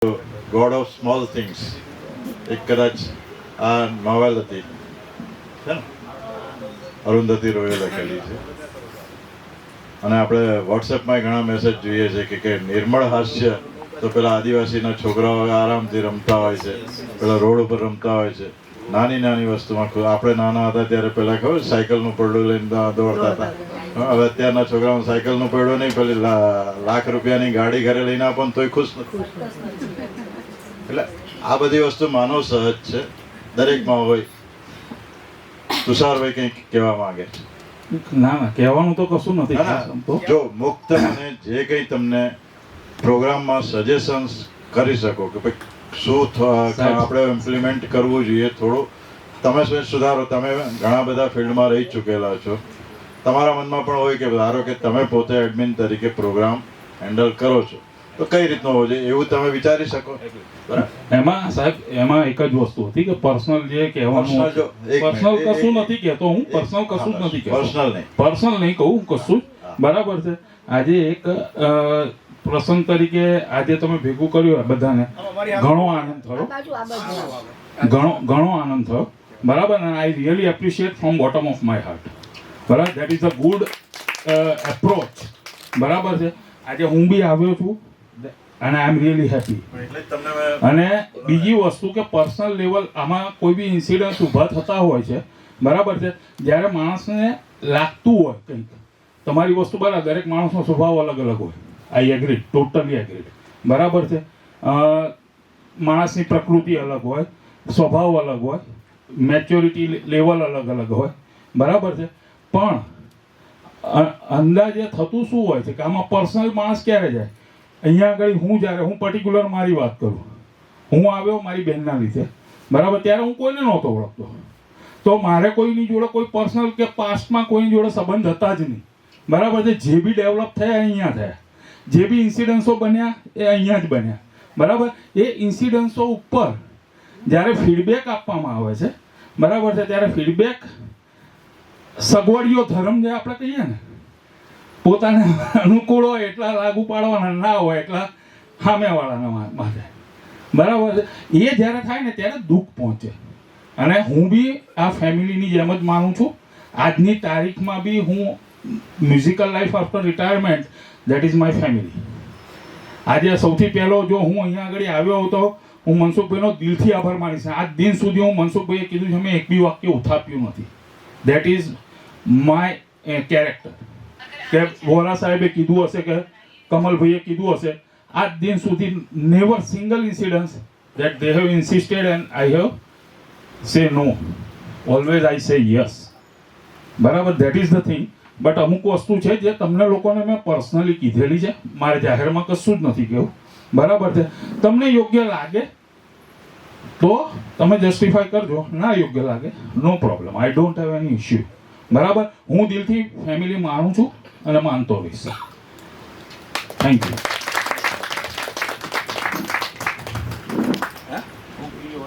God of small things એક કદાચ આ નોવેલ હતી છે ને, અરુંધતી રોયે લખેલી છે. અને આપણે વોટ્સએપમાં ઘણા મેસેજ જોઈએ છે કે નિર્મળ હાસ્ય તો પેલા આદિવાસીના છોકરાઓ આરામથી રમતા હોય છે, પેલા રોડ ઉપર રમતા હોય છે. નાની નાની વસ્તુમાં આપણે નાના હતા ત્યારે પેલા ખબર સાયકલનું પડડું લઈને દોડતા હતા. હવે અત્યારના છોકરાઓ સાયકલનું પડડું નહીં, પેલી લાખ રૂપિયાની ગાડી ઘરે લઈને આપો ને તોય ખુશ નથી. એટલે આ બધી વસ્તુ માનવ સહજ છે, દરેકમાં હોય. તુષારભાઈ કંઈક કહેવા માંગે છે? ના, કહેવાનું તો કશું નથી. જો મુક્ત મને જે કંઈ તમને પ્રોગ્રામમાં સજેશન્સ કરી શકો કે ભાઈ શું આપણે ઇમ્પ્લિમેન્ટ કરવું જોઈએ, થોડું તમે સુધારો. તમે ઘણા બધા ફિલ્ડમાં રહી ચૂકેલા છો, તમારા મનમાં પણ હોય કે ધારો કે તમે પોતે એડમિન તરીકે પ્રોગ્રામ હેન્ડલ કરો છો તો કઈ રીતનો હોવો જોઈએ એવું તમે વિચારી શકો. એમાં સાહેબ એમાં એક જ વસ્તુ હતી કે પર્સનલ જે કહેવાનું, પર્સનલ કશું નથી કહેતો હું, પર્સનલ કશું જ નથી કહેતો, પર્સનલ નહીં કહું કશું. બરાબર છે. આજે એક પ્રસંગ તરીકે આજે તમે ભેગું કર્યું બધાને, ઘણો આનંદ થયો, ઘણો આનંદ થયો. બરાબર. અને I really appreciate from bottom of my heart. બરાબર. That is a good approach. બરાબર છે. આજે હું બી આવ્યો છું અને આઈ એમ રિયલી હેપી. અને બીજી વસ્તુ કે પર્સનલ લેવલ આમાં કોઈ બી ઇન્સિડન્સ ઊભા થતા હોય છે. બરાબર છે. જ્યારે માણસને લાગતું હોય કંઈક તમારી વસ્તુ, બરાબર, દરેક માણસનો સ્વભાવ અલગ અલગ હોય. I agree, totally agree. બરાબર છે. માણસની પ્રકૃતિ અલગ હોય, સ્વભાવ અલગ હોય, મેચ્યોરિટી લેવલ અલગ અલગ હોય. બરાબર છે. પણ અંદાજે થતું શું હોય છે કે આમાં પર્સનલ માણસ ક્યારે જાય? અહીંયા આગળ હું પર્ટિક્યુલર મારી વાત કરું, હું આવ્યો મારી બહેનના લીધે. બરાબર. ત્યારે હું કોઈને નહોતો ઓળખતો, તો મારે કોઈની જોડે કોઈ પર્સનલ કે પાસ્ટમાં કોઈની જોડે સંબંધ હતા જ નહીં. બરાબર છે. જે બી ડેવલપ થયા અહીંયા થયા, જે બી ઇન્સિડન્સો બન્યા એ અહીંયા જ બન્યા. બરાબર. એ ઇન્સિડન્સો ઉપર જ્યારે ફીડબેક આપવામાં આવે છે, બરાબર છે, ત્યારે ફીડબેક સગવડિયો ધર્મ જે આપણે કહીએ ને, પોતાને અનુકૂળ હોય એટલા લાગુ પાડવાના, ના હોય એટલા સામેવાળાના માટે. બરાબર છે. એ જ્યારે થાય ને ત્યારે દુઃખ પહોંચે. અને હું બી આ ફેમિલીની જેમ જ માનું છું. આજની તારીખમાં બી હું musical life after retirement, that is my family. આજે સૌથી પહેલો જો હું અહીંયા આગળ આવ્યો હતો, હું મનસુખભાઈનો દિલથી આભાર માનીશ. આજ દિન સુધી હું મનસુખભાઈએ કીધું છે મેં એક બી વાક્ય ઉથાપ્યું નથી. That is my character. કે વોરા સાહેબે કીધું હશે કે કમલભાઈએ કીધું હશે, આજ દિન સુધી never single incidence that they have ઇન્સિસ્ટેડ and I have સે નો. ઓલવેઝ આઈ સે યસ. બરાબર. That is the thing. But અમુક વસ્તુ છે જે તમને લોકોને મેં પર્સનલી કીધેલી છે, મારે જાહેરમાં કશું જ નથી કહેવું. બરાબર છે. તમને યોગ્ય લાગે તો તમે જસ્ટિફાય કરજો, ના યોગ્ય લાગે no problem, I don't have any issue. બરાબર. હું દિલથી ફેમિલી માનું છું અને માનતો રહીશ. Thank you.